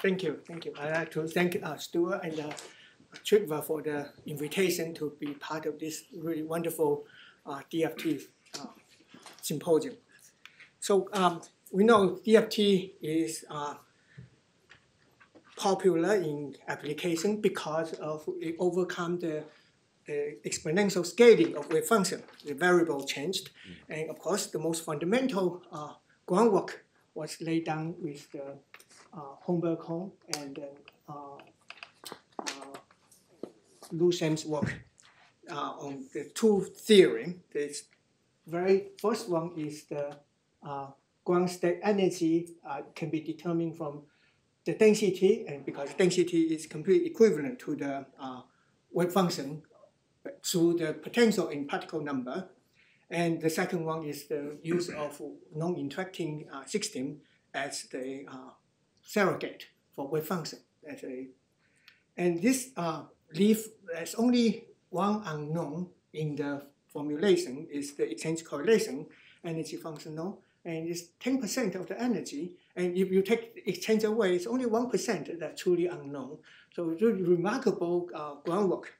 Thank you. I'd like to thank Stuart and Trygve for the invitation to be part of this really wonderful DFT symposium. So we know DFT is popular in application because of it overcome the exponential scaling of wave function. The variable changed, and of course the most fundamental groundwork was laid down with the Holmberg-Kohn and Lucent's work on the two theorems. The very first one is the ground state energy can be determined from the density, and because density is completely equivalent to the wave function through the potential in particle number. And the second one is the use of non-interacting system as the surrogate for wave function. And this leaves there's only one unknown in the formulation is the exchange correlation energy functional, and it's 10% of the energy. And if you take the exchange away, it's only 1% that's truly unknown. So it's really remarkable groundwork.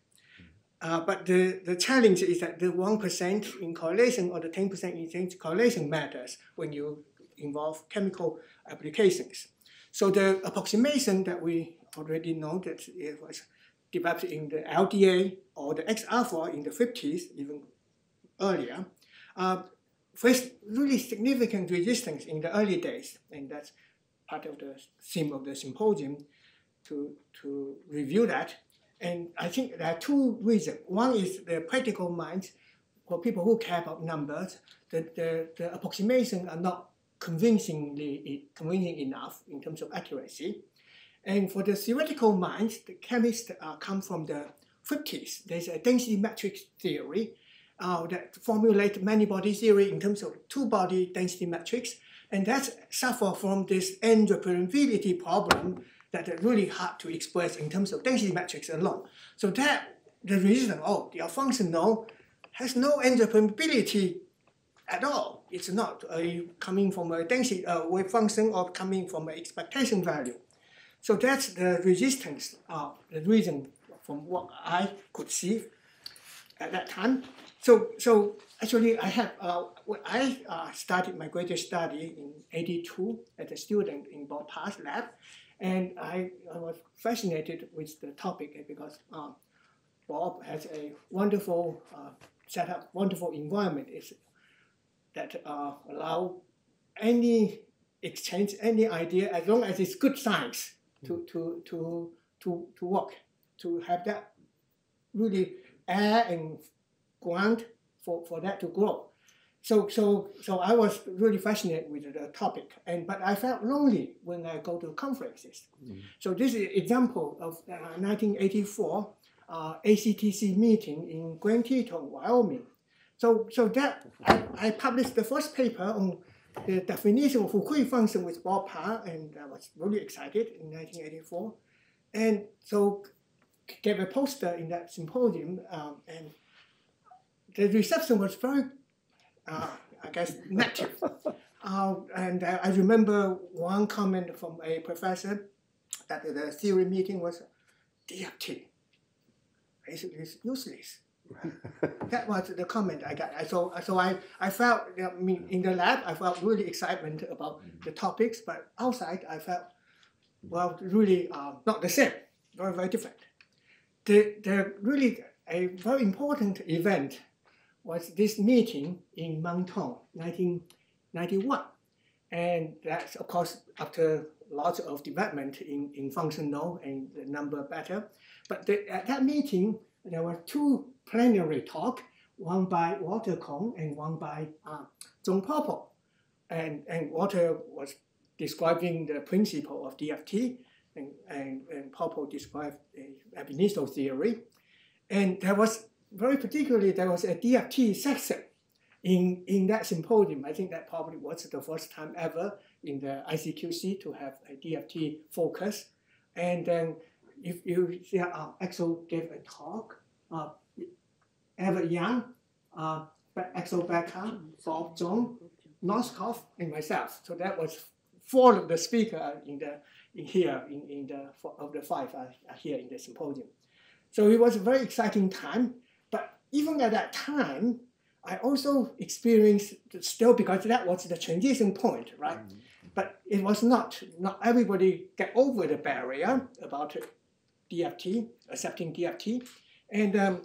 But the challenge is that the 1% in correlation or the 10% in exchange correlation matters when you involve chemical applications. So the approximation that we already know that it was developed in the LDA or the X-alpha in the 50s, even earlier, faced really significant resistance in the early days. And that's part of the theme of the symposium to review that. And I think there are two reasons. One is the practical mind. For people who care about numbers, the approximations are not convincing enough in terms of accuracy. And for the theoretical mind, the chemists come from the 50s. There's a density matrix theory that formulates many-body theory in terms of two-body density matrix. And that suffers from this n-representability problem that are really hard to express in terms of density matrix alone. So that the reason, the functional has no n-representability at all. It's not coming from a density wave function or coming from an expectation value. So that's the resistance, the reason from what I could see at that time. So actually, I started my graduate study in '82 as a student in Bob Parr's lab, and I was fascinated with the topic because Bob has a wonderful setup, wonderful environment that allow any exchange, any idea, as long as it's good science, to work, to have that really air and ground for that to grow. So I was really fascinated with the topic, but I felt lonely when I go to conferences. So this is an example of 1984 ACTC meeting in Grand Teton, Wyoming. So that I published the first paper on the definition of Fukui function with Bob Parr, and I was really excited in 1984. And so gave a poster in that symposium, and the reception was very, I guess, negative. And I remember one comment from a professor that the theory meeting was DFT. Basically, it's useless. That was the comment I got. So I felt, in the lab, I felt really excitement about the topics, but outside I felt, well, really not the same, very, very different. The really a very important event was this meeting in Moncton, 1991. And that's, of course, after lots of development in functional and the number better. But at that meeting, there were two plenary talks, one by Walter Kohn and one by John Popple. And Walter was describing the principle of DFT, and Popple described ab initio theory. And there was, very particularly, there was a DFT section in that symposium. I think that probably was the first time ever in the ICQC to have a DFT focus. And then if you see, Axel gave a talk, Everett Young, Axel Becker, Bob John, Noskov, and myself. So that was 4 of the speakers here in the of the five are here in the symposium. So it was a very exciting time. But even at that time, I also experienced still, because that was the transition point, right? But it was not everybody get over the barrier about DFT, accepting DFT. And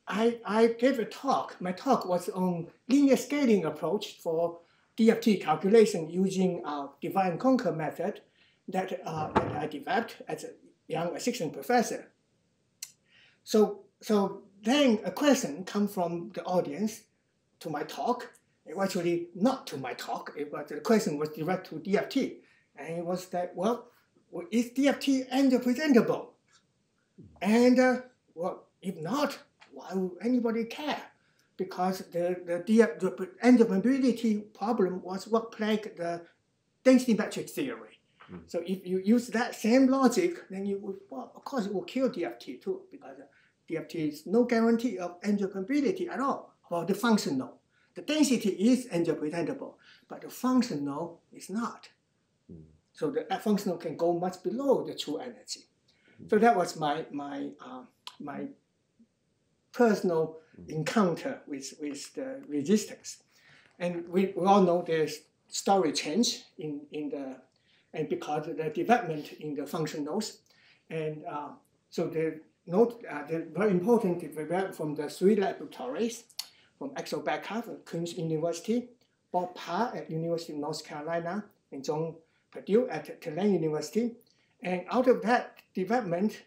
I gave a talk. My talk was on linear scaling approach for DFT calculation using divide and conquer method that I developed as a young assistant professor. So then a question come from the audience to my talk. It was actually not to my talk. The question was direct to DFT. And it was that, well, is DFT endopresentable? And well, if not, why would anybody care? Because the endopermeability problem was what plagued the density metric theory. So if you use that same logic, then you would, well, of course, it will kill DFT too, because DFT is no guarantee of endopermeability at all for the functional. The density is endopresentable, but the functional is not. So the functional can go much below the true energy. So that was my personal encounter with the resistance. And we all know there's story change and because of the development in the functionals. And so the very important development from the three laboratories, from Axel Becker at Queen's University, Bob Parr at University of North Carolina, and John Purdue at Tulane University. And out of that development,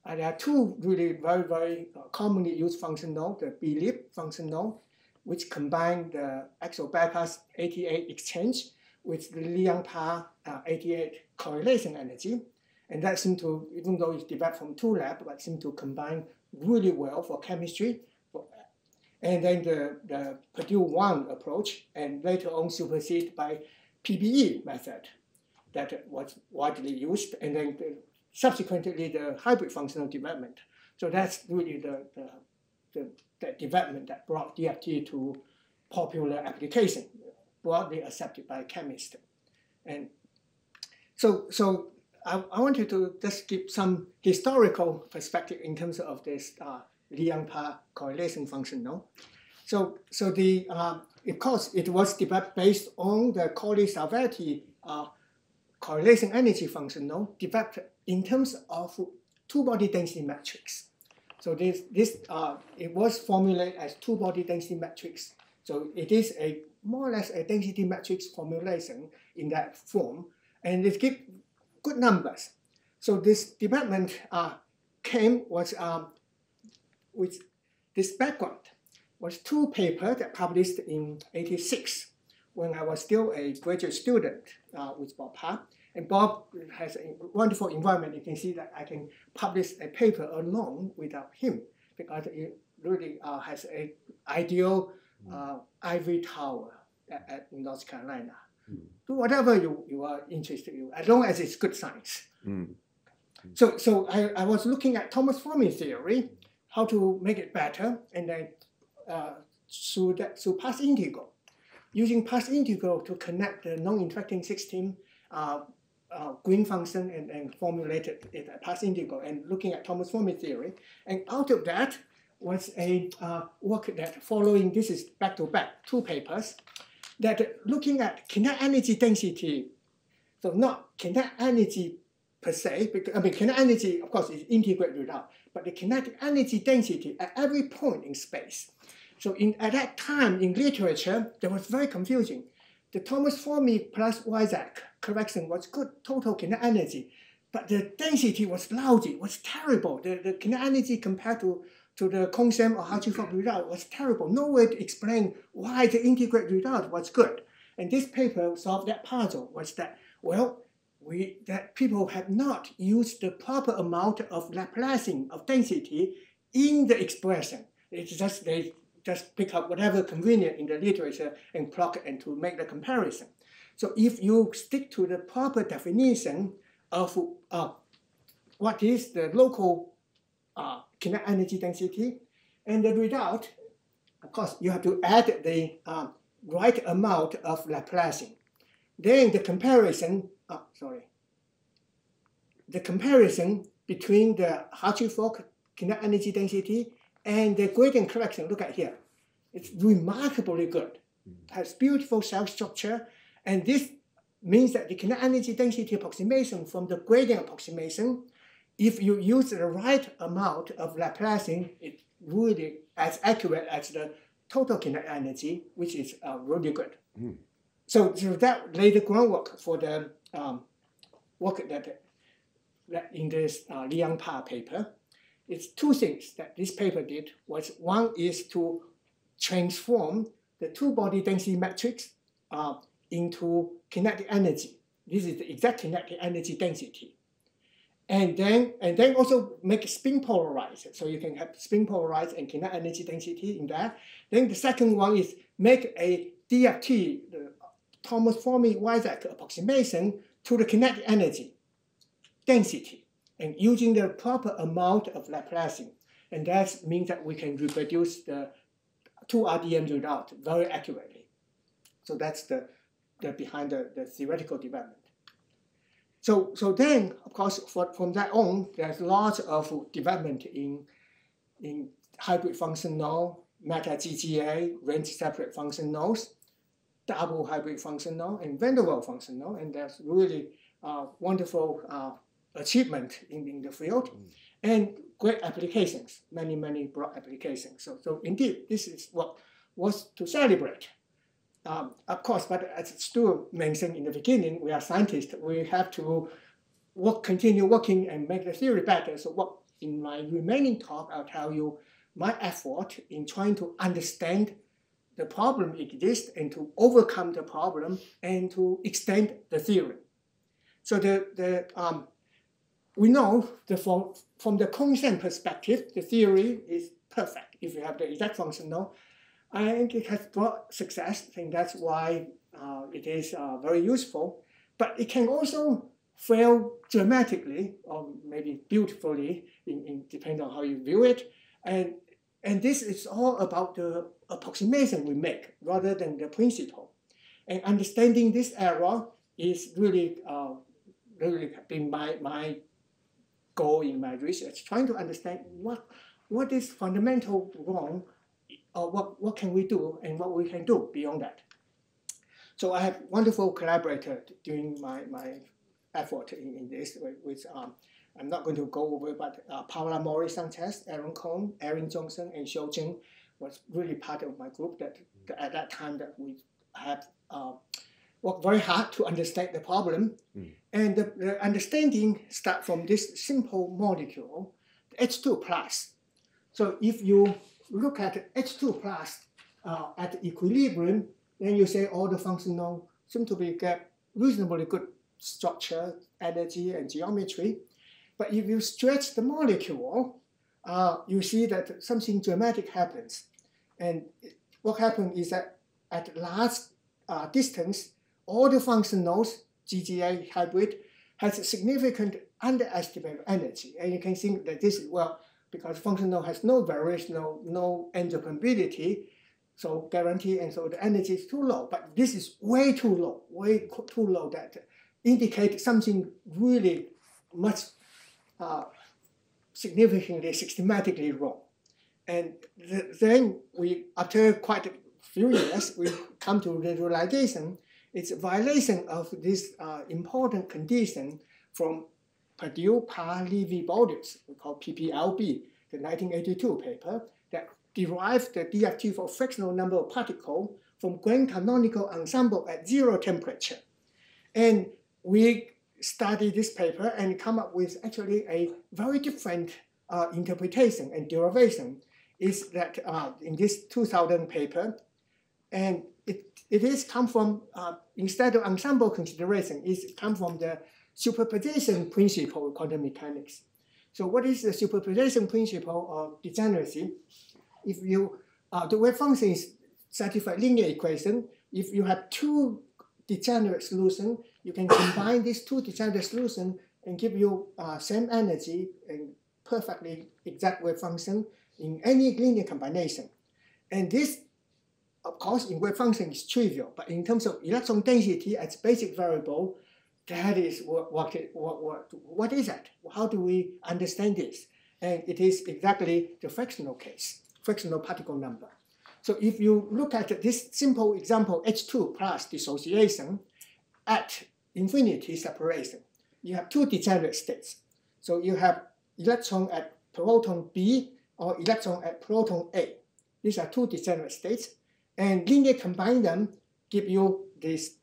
there are two really very commonly used functional, the BLIP functional, which combine the Axel Becker's 88 exchange with the Liang-Parr 88 correlation energy. And that seemed to, even though it's developed from two labs, but seemed to combine really well for chemistry. And then the Purdue 1 approach, and later on superseded by PBE method that was widely used, and then subsequently the hybrid functional development. So that's really the development that brought DFT to popular application, broadly accepted by chemists. And so I wanted to just give some historical perspective in terms of this Liang-Parr correlation functional. So of course, it was developed based on the Corley-Salvetti correlation energy functional developed in terms of two-body density matrix. So it was formulated as two-body density matrix. So it is more or less a density matrix formulation in that form, and it gives good numbers. So this development was with this background was two papers that published in '86 when I was still a graduate student with Bob Parr. And Bob has a wonderful environment. You can see that I can publish a paper alone without him, because it really has an ideal ivory tower in North Carolina. Do whatever you are interested in, as long as it's good science. So I was looking at Thomas forming theory, how to make it better, and then through path integral, using path integral to connect the non-interacting system green function and formulated it at path integral, and looking at Thomas forming theory. And out of that was a work that following, this is back-to-back, two papers, that looking at kinetic energy density. So not kinetic energy per se, because, kinetic energy, of course, is integrate result, but the kinetic energy density at every point in space. So at that time in literature, that was very confusing. The Thomas Forming plus Weitao correction was good total kinetic energy, but the density was lousy, was terrible. The kinetic energy compared to the Kongsem or Hartree-Fock result was terrible. No way to explain why the integrate result was good. And this paper solved that puzzle, was that, well, that people have not used the proper amount of Laplacian of density in the expression. It's just they just pick up whatever convenient in the literature and plug it and to make the comparison. So if you stick to the proper definition of what is the local kinetic energy density, and the result, of course, you have to add the right amount of Laplacian. Then the comparison, the comparison between the Hartree-Fock kinetic energy density and the gradient correction, look at here. It's remarkably good. It has beautiful cell structure, and this means that the kinetic energy density approximation from the gradient approximation, if you use the right amount of Laplacian, it's really as accurate as the total kinetic energy, which is really good. So that laid the groundwork for the work that in this Liang Pa paper. It's two things that this paper did. One is to transform the two-body density matrix into kinetic energy. This is the exact kinetic energy density. And then also make spin polarized. So you can have spin polarized and kinetic energy density in that. Then the second one is make a DFT, the Thomas Formy-Weizsäcker approximation to the kinetic energy density, and using the proper amount of Laplacian. And that means that we can reproduce the two RDM result very accurately. So that's the behind the theoretical development. So then, of course, from that on, there's lots of development in hybrid functional, meta-GGA, range-separate functionals, double hybrid functional, and van der Waals functional, and there's really wonderful achievement in the field, and great applications, many broad applications. So indeed, this is what was to celebrate. Of course, but as Stu mentioned in the beginning, we are scientists. We have to continue working and make the theory better. So what in my remaining talk, I'll tell you my effort in trying to understand the problem exists and to overcome the problem and to extend the theory. So we know from the constant perspective, the theory is perfect. If you have the exact functional, I think it has brought success. I think that's why it is very useful. But it can also fail dramatically or maybe beautifully, depending on how you view it. And this is all about the approximation we make rather than the principle. And understanding this error is really been my goal in my research, trying to understand what is fundamental wrong, or what can we do and what we can do beyond that. So I have wonderful collaborators during my effort in this, which I'm not going to go over, but Paula Mori-Sanchez, Aaron Cohn, Erin Johnson, and Xiu Jing was really part of my group that at that time that we have worked very hard to understand the problem. And the understanding starts from this simple molecule, H2 plus. So if you look at H2 plus at equilibrium, then you say all the functional seem to get reasonably good structure, energy, and geometry. But if you stretch the molecule, you see that something dramatic happens. And what happens is that at large distance, all the functionals, GGA hybrid, has a significant underestimate of energy. And you can think that this is, well, because functional has no variation, no angel permeability, so guarantee, and so the energy is too low. But this is way too low that indicates something really much significantly, systematically wrong. And then we, after quite a few years, we come to the realization it's a violation of this important condition from Purdue, Parr, Levy, Borders, we call PPLB, the 1982 paper, that derived the DFT for fractional number of particles from grand canonical ensemble at 0 temperature. And we studied this paper and come up with actually a very different interpretation and derivation. Is that in this 2000 paper, and it is come from, instead of ensemble consideration, it's come from the superposition principle of quantum mechanics. So what is the superposition principle of degeneracy? If you, the wave function is satisfied linear equation. If you have two degenerate solutions, you can combine these two degenerate solutions and give you same energy and perfectly exact wave function in any linear combination. And this, of course, in wave function is trivial, but in terms of electron density as basic variable, that is what is that? How do we understand this? And it is exactly the fractional case, fractional particle number. So if you look at this simple example, H2 plus dissociation at infinity separation, you have two degenerate states. So you have electron at proton B or electron at proton A. These are two degenerate states, and linear combine them give you this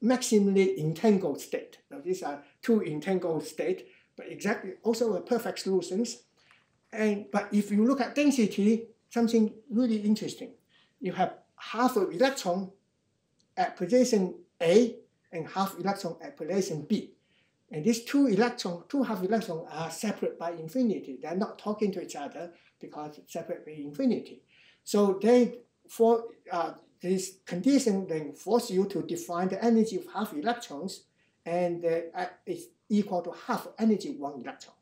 maximally entangled state. Now these are two entangled states, but exactly also a perfect solutions. But if you look at density, something really interesting. You have half of electron at position A and half electron at position B. And these two half electrons are separate by infinity. They're not talking to each other because it's separate by infinity. So this condition then force you to define the energy of half electrons, and it's equal to half energy of one electron.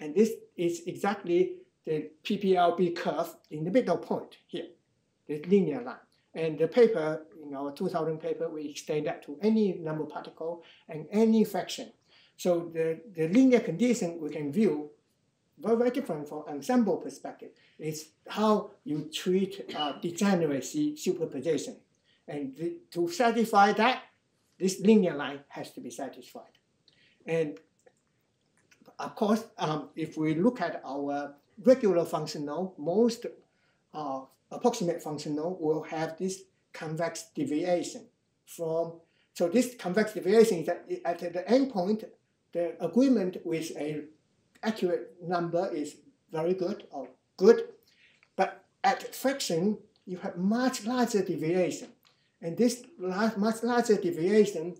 And this is exactly the PPLB curve in the middle point here, the linear line. And the paper, in our 2000 paper, we extend that to any number particle and any fraction. So the linear condition we can view very, very different from ensemble perspective. It's how you treat degeneracy superposition. And to satisfy that, this linear line has to be satisfied. And of course, if we look at our regular functional, most approximate functional will have this convex deviation from. So this convex deviation is that at the endpoint, the agreement with an accurate number is very good or good, but at fraction, you have much larger deviation. And this much larger deviation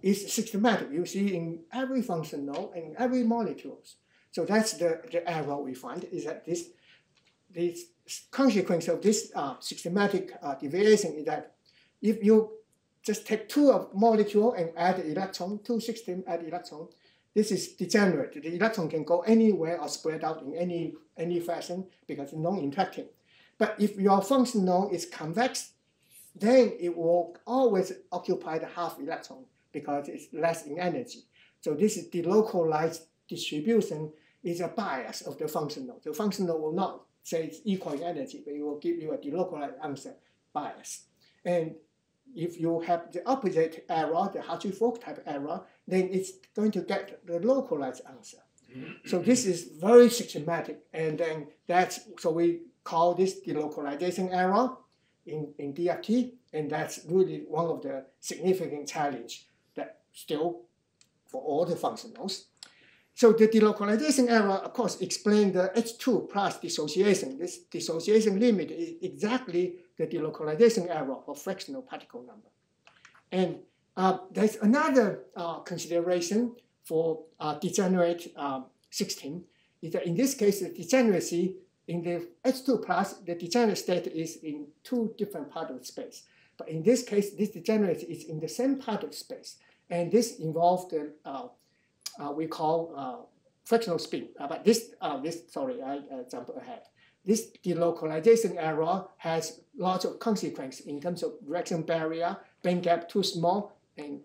is systematic. You see in every functional and every molecules. So that's the error we find, is that this consequence of this systematic deviation is that if you just take two molecule and add electron, two system add electron, this is degenerate. The electron can go anywhere or spread out in any fashion because it's non-interacting. But if your functional is convex, then it will always occupy the half electron because it's less in energy. So this is delocalized distribution is a bias of the functional. The functional will not say it's equal in energy, but it will give you a delocalized answer bias. And if you have the opposite error, the Hartree-Fock type error, then it's going to get the localized answer. So this is very systematic, and then so we call this delocalization error in DFT, and that's really one of the significant challenge that still for all the functionals. So the delocalization error, of course, explains the H2 plus dissociation. This dissociation limit is exactly the delocalization error for fractional particle number. And there's another consideration for degenerate system, is that in this case, the degeneracy in the H2 plus, the degenerate state is in two different parts of space. But in this case, this degeneracy is in the same part of space. And this involves the we call fractional spin. But sorry, I jumped ahead. This delocalization error has lots of consequences in terms of reaction barrier, band gap too small, and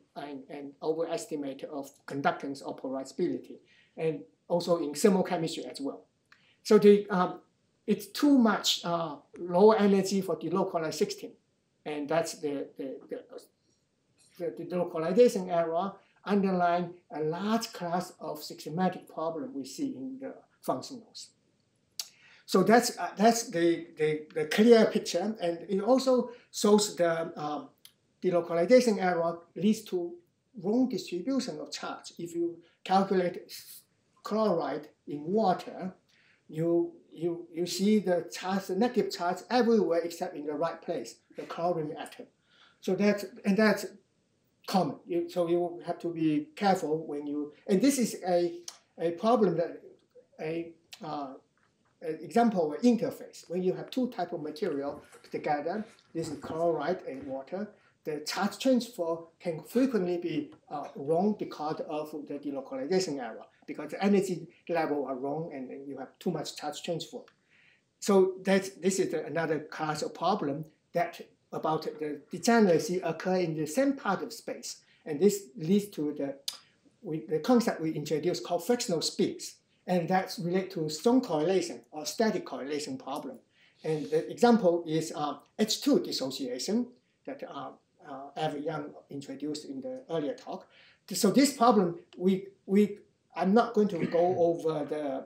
overestimate of conductance or polarizability, and also in thermochemistry as well. So it's too much low energy for delocalized system, and that's the delocalization error underlying a large class of systematic problem we see in the functionals. So that's the clear picture, and it also shows the delocalization error leads to wrong distribution of charge. If you calculate chloride in water, you see the charge, the negative charge everywhere except in the right place, the chlorine atom. So that's common. So you have to be careful when you, and this is a problem that an example of interface. When you have two types of material together, this is chloride and water, the charge transfer can frequently be wrong because of the delocalization error, because the energy level are wrong and you have too much charge transfer. So this is another class of problem that about the degeneracy occur in the same part of space, And this leads to the concept we introduced called fractional spins. And that's related to strong correlation or static correlation problem. And the example is H2 dissociation that Evan Young introduced in the earlier talk. So this problem, I'm not going to go over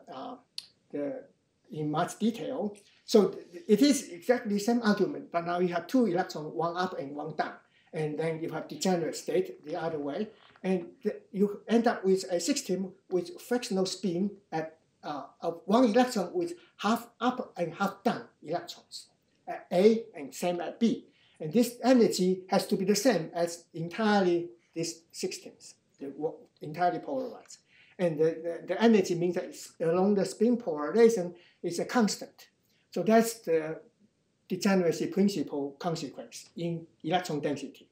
in much detail. So it is exactly the same argument, but now you have two electrons, one up and one down. And then you have degenerate state the other way. And you end up with a system with fractional spin at one electron with half up and half down electrons at A and same at B. And this energy has to be the same as entirely these systems, entirely polarized. And the energy means that along the spin polarization is a constant. So that's the degeneracy principle consequence in electron density.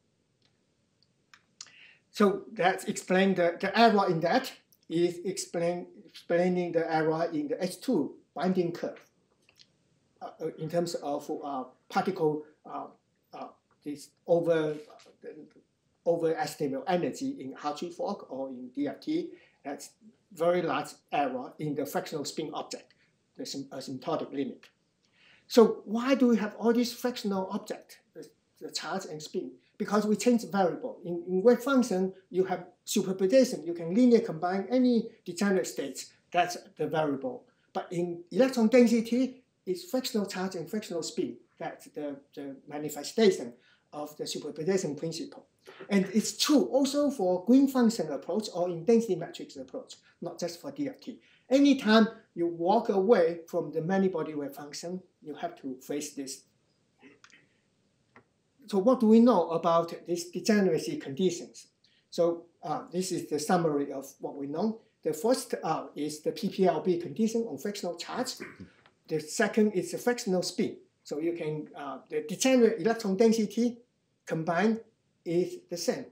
So that's explained the error in that is explaining the error in the H2 binding curve in terms of particle this overestimate of energy in Hartree fork or in DFT. That's very large error in the fractional spin object, the asymptotic limit. So why do we have all these fractional objects, the charge and spin? Because we change variable. In wave function, you have superposition. You can linearly combine any degenerate states. That's the variable. But in electron density, it's fractional charge and fractional spin. That's the manifestation of the superposition principle. And it's true also for green function approach or in density matrix approach, not just for DFT. Anytime you walk away from the many-body wave function, you have to face this. So what do we know about these degeneracy conditions? So this is the summary of what we know. The first is the PPLB condition on fractional charge. The second is the fractional spin. So you can, the degenerate electron density combined is the same.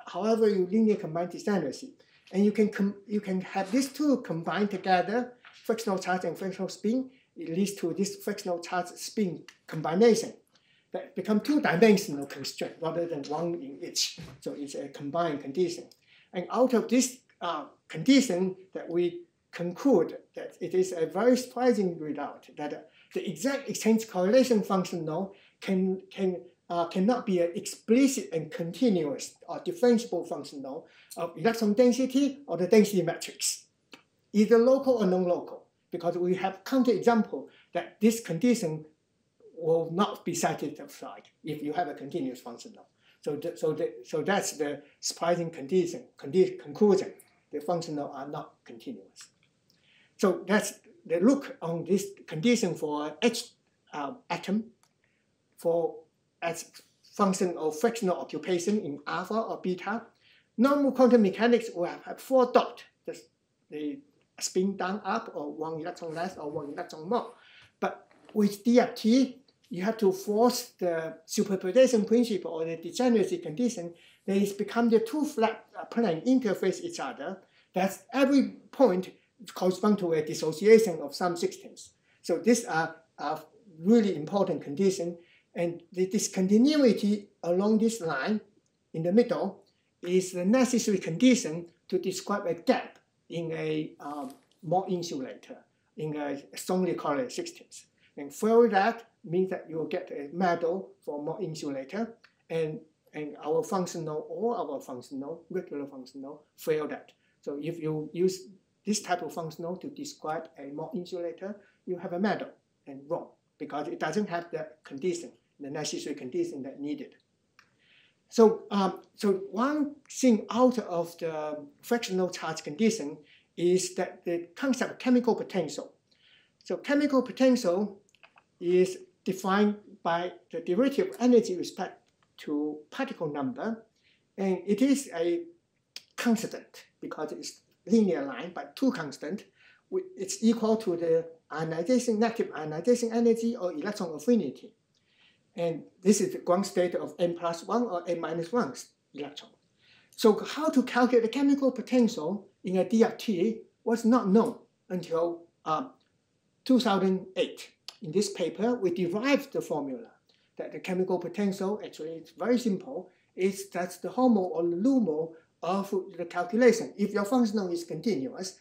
However, you linearly combine degeneracy. And you can have these two combined together, fractional charge and fractional spin. It leads to this fractional charge spin combination that become two-dimensional constraint rather than one in each. So it's a combined condition. And out of this condition that we conclude that it is a very surprising result that the exact exchange correlation function now cannot be an explicit and continuous or differentiable function now of electron density or the density matrix, either local or non-local, because we have counterexample that this condition will not be satisfied if you have a continuous function now. So that's the surprising conclusion. The functional are not continuous. So that's the look on this condition for H atom as function of fractional occupation in alpha or beta. Normal quantum mechanics will have four dots, the spin down up or one electron less or one electron more. But with DFT, you have to force the superposition principle or the degeneracy condition. That is become the two flat plane interface each other. That's every point corresponds to a dissociation of some systems. So these are really important conditions. And the discontinuity along this line in the middle is the necessary condition to describe a gap in a more insulator in a strongly correlated systems. And for that means that you will get a medal for more insulator, and our functional or our functional, regular functional, fail that. So if you use this type of functional to describe a more insulator, you have a medal and wrong, because it doesn't have the condition, the necessary condition that needed. So, so one thing out of the fractional charge condition is that the concept of chemical potential. So chemical potential is defined by the derivative of energy with respect to particle number, and it is a constant because it's linear line, but two constant. It's equal to the ionization, negative ionization energy or electron affinity. And this is the ground state of n+1 or n-1 electron. So how to calculate the chemical potential in a DFT was not known until 2008. In this paper, we derived the formula that the chemical potential actually is very simple. that's the HOMO or LUMO of the calculation. If your functional is continuous,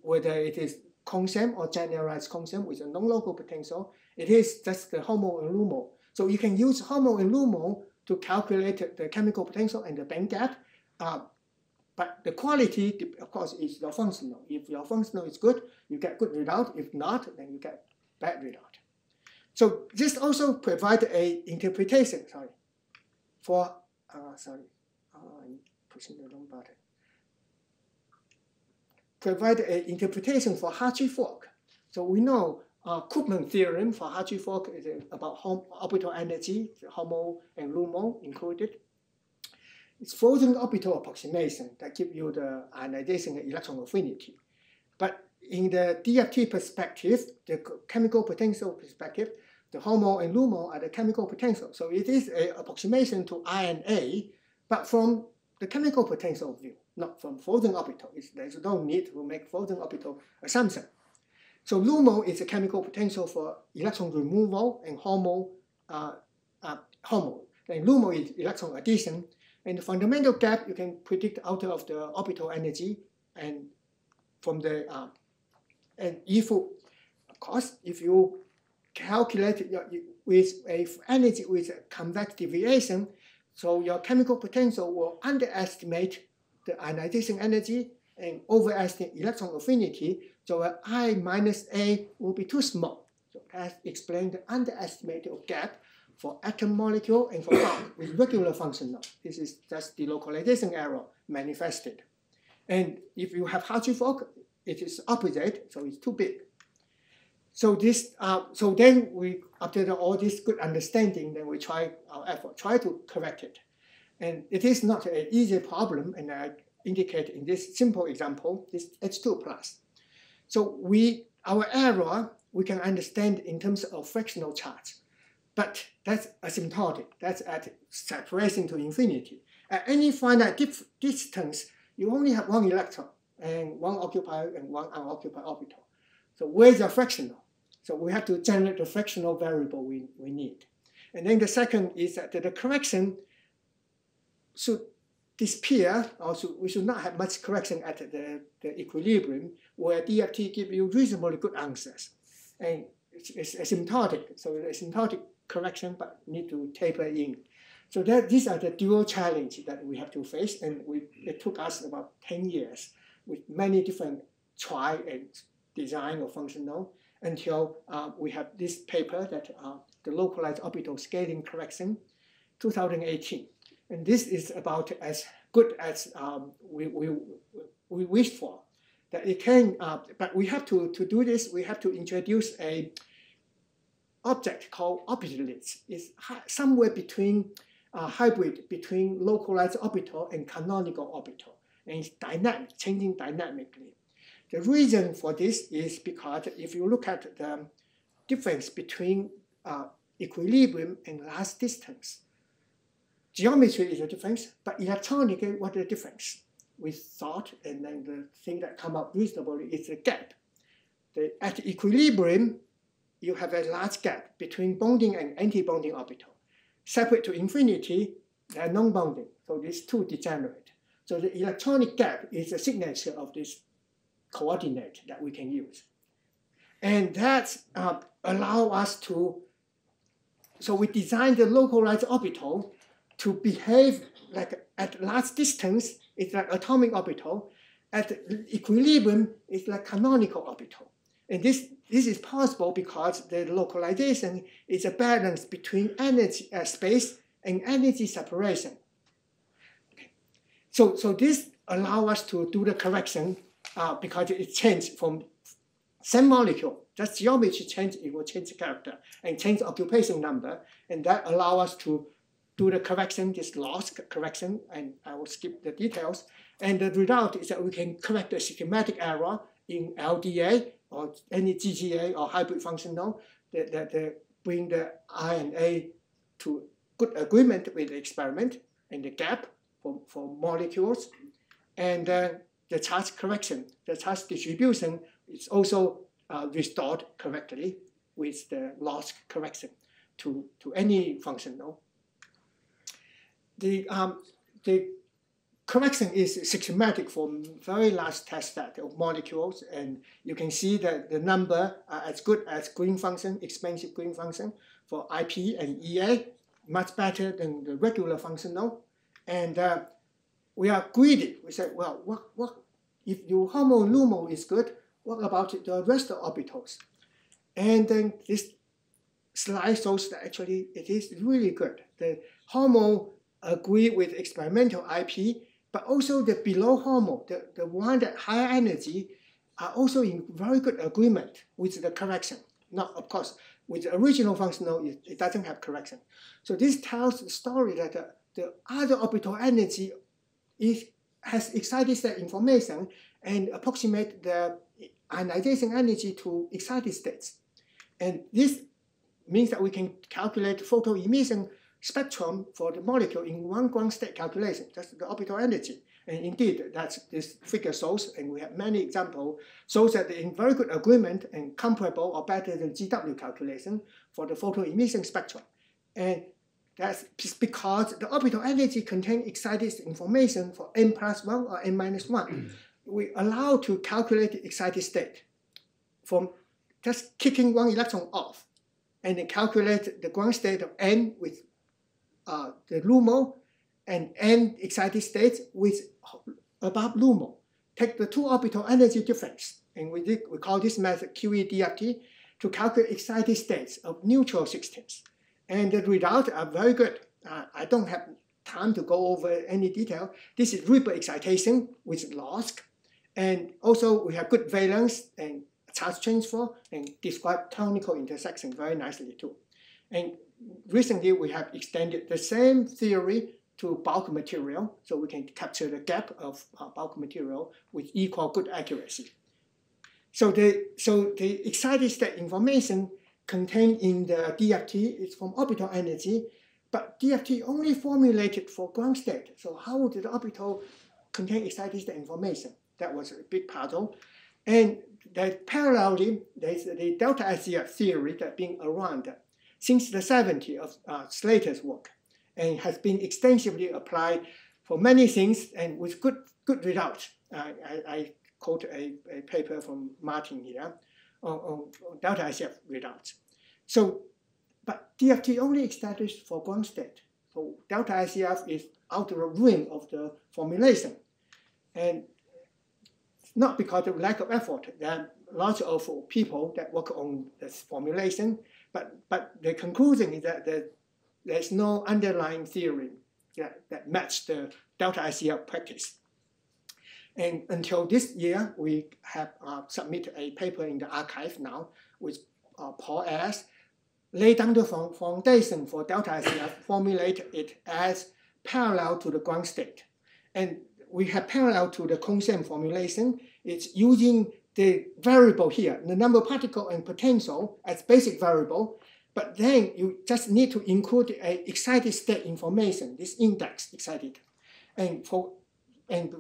whether it is constant or generalized constant with a non-local potential, that's the HOMO and LUMO. So you can use HOMO and LUMO to calculate the chemical potential and the band gap. But the quality, of course, is your functional. If your functional is good, you get good result. If not, then you get bad result. So this also provides a interpretation, I'm pushing the wrong button. Provide an interpretation for Hartree-Fock. So we know Koopman theorem for Hartree-Fock is about orbital energy, HOMO and LUMO included. It's floating orbital approximation that give you the ionization and electron affinity. But in the DFT perspective, the chemical potential perspective, the HOMO and LUMO are the chemical potential. So it is an approximation to INA, but from the chemical potential view, not from floating orbital. There's no need to make floating orbital assumption. So LUMO is a chemical potential for electron removal, and HOMO. And LUMO is electron addition. And the fundamental gap you can predict out of the orbital energy and from the and if of course if you calculate with a energy with a convex deviation, so your chemical potential will underestimate the ionization energy and overestimate electron affinity. So I minus A will be too small. So that explains the underestimated gap for atom molecule and for quark with regular functional. This is just the localization error manifested. And if you have Hartree-Fock, it is opposite, so it's too big. So then we, after all this good understanding, then we try to correct it. And it is not an easy problem, and I indicate in this simple example, this H2 plus. So our error, we can understand in terms of fractional charge. But that's asymptotic. That's at separation to infinity. At any finite distance, you only have one electron and one occupied and one unoccupied orbital. So where's the fractional? So we have to generate the fractional variable we need. And then the second is that the correction should disappear. Also, we should not have much correction at the equilibrium where DFT gives you reasonably good answers. And it's asymptotic. So the asymptotic correction, but need to taper in. So these are the dual challenges that we have to face, and it took us about 10 years with many different try and design of functional until we have this paper that the localized orbital scaling correction, 2018. And this is about as good as we wish for. That it can, but we have to do this, we have to introduce a object called orbitallets. It's somewhere between hybrid between localized orbital and canonical orbital, and it's dynamic, changing dynamically. The reason for this is because if you look at the difference between equilibrium and last distance, geometry is a difference, but electronically, what is the difference? We thought, and then the thing that come up reasonably is the gap. At equilibrium, you have a large gap between bonding and anti-bonding orbital. Separate to infinity, they are non-bonding, so these two degenerate. So the electronic gap is a signature of this coordinate that we can use. And that allow us to, so we designed the localized orbital to behave like at large distance, it's like atomic orbital. At equilibrium, it's like canonical orbital. And this is possible because the localization is a balance between energy space and energy separation. Okay. So this allows us to do the correction because it changed from same molecule, just geometry change, it will change the character and change the occupation number, and that allows us to do the correction, this loss correction, and I will skip the details. And the result is that we can correct the systematic error in LDA or any GGA or hybrid functional that bring the I and A to good agreement with the experiment and the gap for molecules. And the charge correction, the charge distribution is also restored correctly with the loss correction to any functional. the correction is systematic for very large test set of molecules, and you can see that the number are as good as green function, expansive green function for IP and EA, much better than the regular functional. And we are greedy. We said, well, what if your HOMO-LUMO is good, what about the rest of orbitals? And then this slide shows that actually it is really good. The HOMO agree with experimental IP, but also the below HOMO, the one that higher energy, are also in very good agreement with the correction. Now, of course, with the original functional, it doesn't have correction. So this tells the story that the other orbital energy has excited state information and approximate the ionization energy to excited states. And this means that we can calculate photo emission spectrum for the molecule in one ground state calculation. That's the orbital energy. And indeed, that's this figure shows, and we have many examples, shows that they're in very good agreement and comparable or better than GW calculation for the photo emission spectrum. And that's because the orbital energy contains excited information for n+1 or n-1. We allow to calculate the excited state from just kicking one electron off, and then calculate the ground state of n with the LUMO and n excited states with above LUMO. Take the two orbital energy difference, and we call this method QE DFT to calculate excited states of neutral systems. And the results are very good. I don't have time to go over any detail. This is Ripple excitation with LOSC. And also we have good valence and charge transfer and describe canonical intersection very nicely too. And recently we have extended the same theory to bulk material, so we can capture the gap of bulk material with equal good accuracy. So the excited state information contained in the DFT is from orbital energy, but DFT only formulated for ground state. So how did the orbital contain excited state information? That was a big puzzle. And that parallelly, there's the delta SCF theory that been around since the 70s of Slater's work, and has been extensively applied for many things and with good results. I quote a paper from Martin here on delta SCF results. So, but DFT only established for ground state. So delta SCF is outer rim of the formulation. And not because of lack of effort. There are lots of people that work on this formulation, but the conclusion is that there's no underlying theory that matches the delta SCF practice. And until this year, we have submitted a paper in the archive now with Paul S. Lay down the foundation for delta SCF, formulate it as parallel to the ground state. And we have parallel to the consent formulation. It's using the variable here, the number of particle and potential as basic variable, but then you just need to include a excited state information, this index excited, and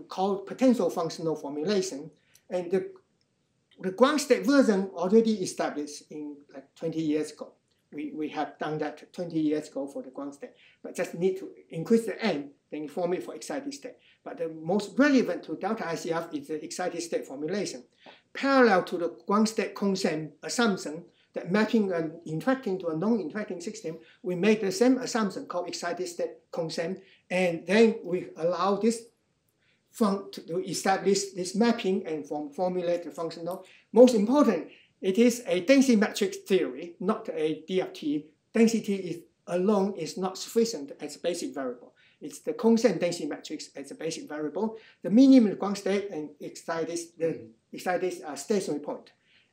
called potential functional formulation. And the ground state version already established in like 20 years ago. We have done that 20 years ago for the ground state, but just need to increase the n, then form it for excited state. But the most relevant to delta SCF is the excited state formulation. Parallel to the ground state consent assumption that mapping and interacting to a non-interacting system, we make the same assumption called excited state consent, and then we allow this to establish this mapping and formulate the functional. Most important, it is a density matrix theory, not a DFT. Density alone is not sufficient as a basic variable. It's the consent density matrix as a basic variable, the minimum ground state and excited stationary point.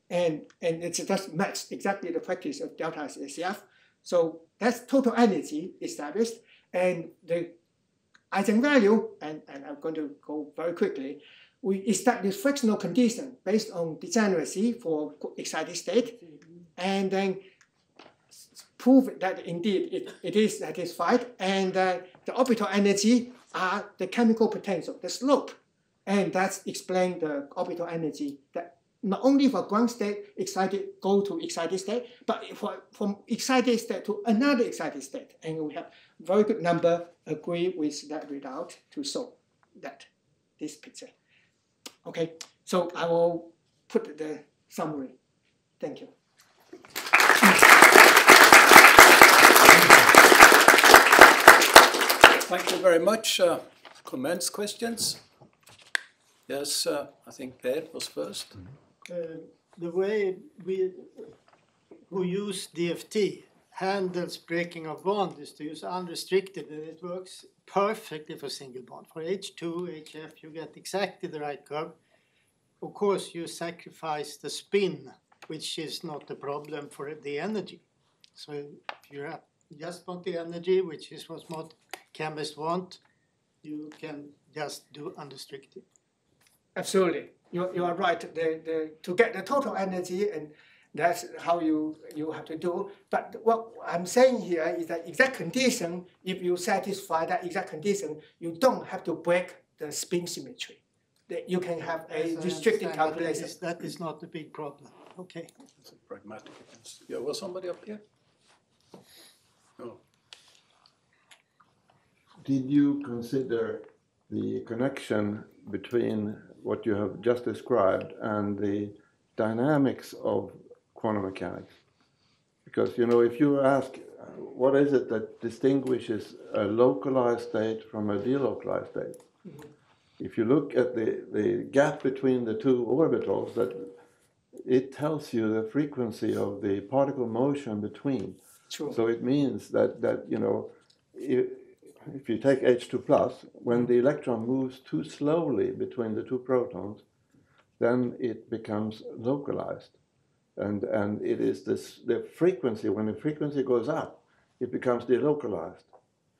And it just matches exactly the practice of delta SCF. So that's total energy established. And the eigenvalue, and I'm going to go very quickly, we establish frictional condition based on degeneracy for excited state, and then prove that indeed it is satisfied, and the orbital energy are the chemical potential, the slope, and that's explain the orbital energy that not only for ground state go to excited state, but from excited state to another excited state. And we have very good number agree with that result to show that this picture. Okay, so I will put the summary. Thank you. Thank you very much. Comments, questions? Yes, I think Per was first. The way who use DFT handles breaking of bond is to use unrestricted, and it works perfectly for single bond. For H2, HF, you get exactly the right curve. Of course, you sacrifice the spin, which is not a problem for the energy. So if you just want the energy, which is what chemists want, you can just do unrestricted. Absolutely, you are right. To get the total energy, and that's how you have to do. But what I'm saying here is that exact condition, if you satisfy that exact condition, you don't have to break the spin symmetry. You can have a restricted calculation. That is not a big problem. Okay. That's a pragmatic answer. Yeah, was somebody up here? No. Did you consider the connection between what you have just described and the dynamics of quantum mechanics? Because, you know, if you ask what is it that distinguishes a localized state from a delocalized state, if you look at the gap between the two orbitals, that it tells you the frequency of the particle motion between. True. So it means that you know, if you take H2 plus, when the electron moves too slowly between the two protons, then it becomes localized. And it is the frequency, when the frequency goes up, it becomes delocalized.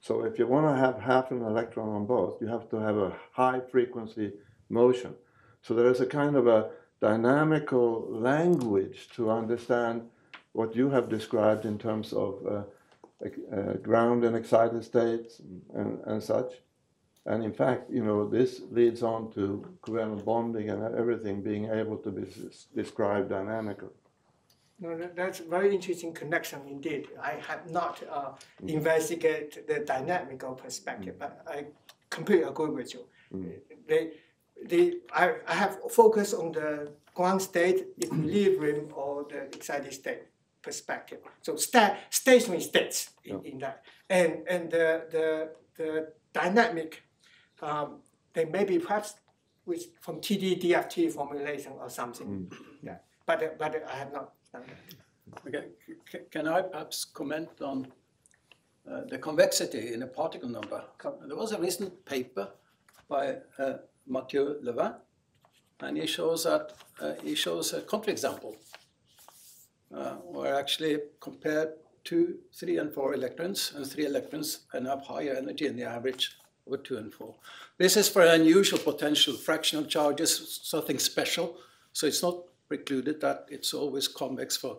So if you want to have half an electron on both, you have to have a high frequency motion. So there is a kind of a dynamical language to understand what you have described in terms of ground and excited states and such. And in fact, you know, this leads on to covalent bonding and everything being able to be described dynamically. No, that's a very interesting connection indeed. I have not investigated the dynamical perspective, but I completely agree with you. I have focused on the ground state, equilibrium, or the excited state perspective. So stationary states in that, and the dynamic, they may be perhaps from TD DFT formulation or something. Yeah, but I have not. Okay. Can I perhaps comment on the convexity in a particle number? There was a recent paper by Mathieu Levin, and he shows a counterexample where actually compared 2, 3, and 4 electrons, and 3 electrons and have higher energy in the average over 2 and 4. This is for unusual potential fractional charges, something special, so it's not precluded that it's always convex for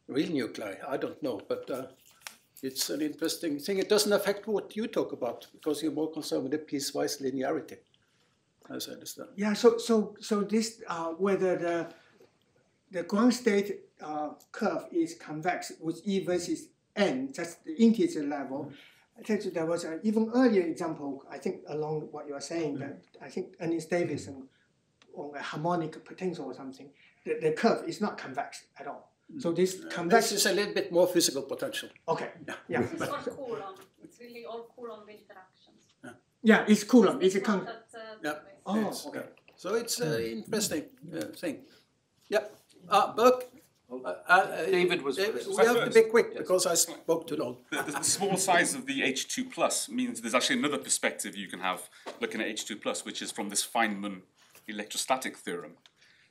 real nuclei. I don't know, but it's an interesting thing. It doesn't affect what you talk about because you're more concerned with the piecewise linearity, as I understand. Yeah. So this whether the ground state curve is convex with E versus N, just the integer level. I think there was an even earlier example. I think along what you are saying that I think Ernest Davidson on a harmonic potential or something. The curve is not convex at all. So this convex is a little bit more physical potential. Okay. Yeah. It's all Coulomb. It's really all Coulomb interactions. Yeah, it's Coulomb. It's a Okay. So it's an interesting thing. Yeah. Burke. David was. We have to be quick because I spoke too long. The small size of the H2 plus means there's actually another perspective you can have looking at H2 plus, which is from this Feynman electrostatic theorem.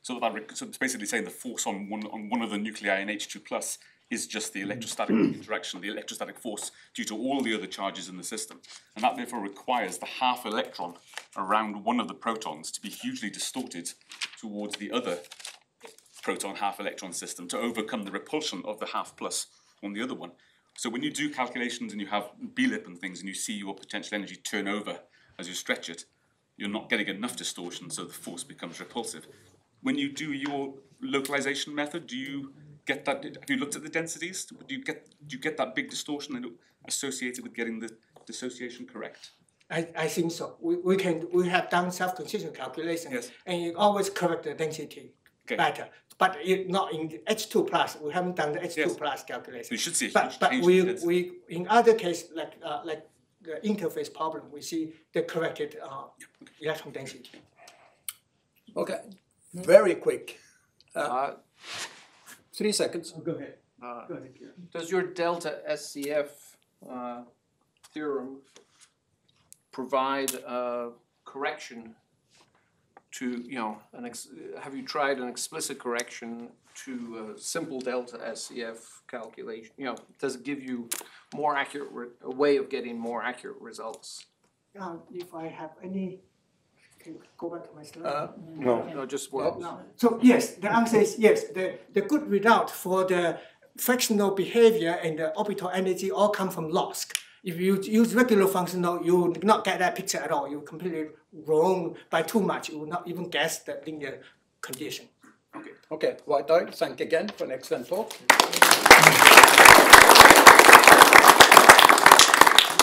So it's basically saying the force on one of the nuclei in H2 plus is just the electrostatic interaction, the electrostatic force due to all the other charges in the system. And that therefore requires the half electron around one of the protons to be hugely distorted towards the other proton half electron system to overcome the repulsion of the half plus on the other one. So when you do calculations and you have BLIP and things and you see your potential energy turn over as you stretch it, you're not getting enough distortion, so the force becomes repulsive. when you do your localization method, do you get that? Have you looked at the densities? Do you get that big distortion associated with getting the dissociation correct? I think so. We have done self-consistent calculation, Yes. and it always correct the density better. But not in the H2 plus. We haven't done the H2 plus calculation. So you should see a huge but change in density. we in other cases like the interface problem, we see the corrected electron density. Okay, very quick. 3 seconds. Go ahead. Does your delta SCF theorem provide a correction to, have you tried an explicit correction to a simple delta SCF calculation? Does it give you more accurate, a way of getting more accurate results? If I have any, can you go back to my slide? No, just what? No. So yes, the answer is yes. The good result for the fractional behavior and the orbital energy all come from LOSC. If you use regular functional, you will not get that picture at all. You completely wrong by too much. You will not even guess the linear condition. Okay, Weitao, thank you again for an excellent talk.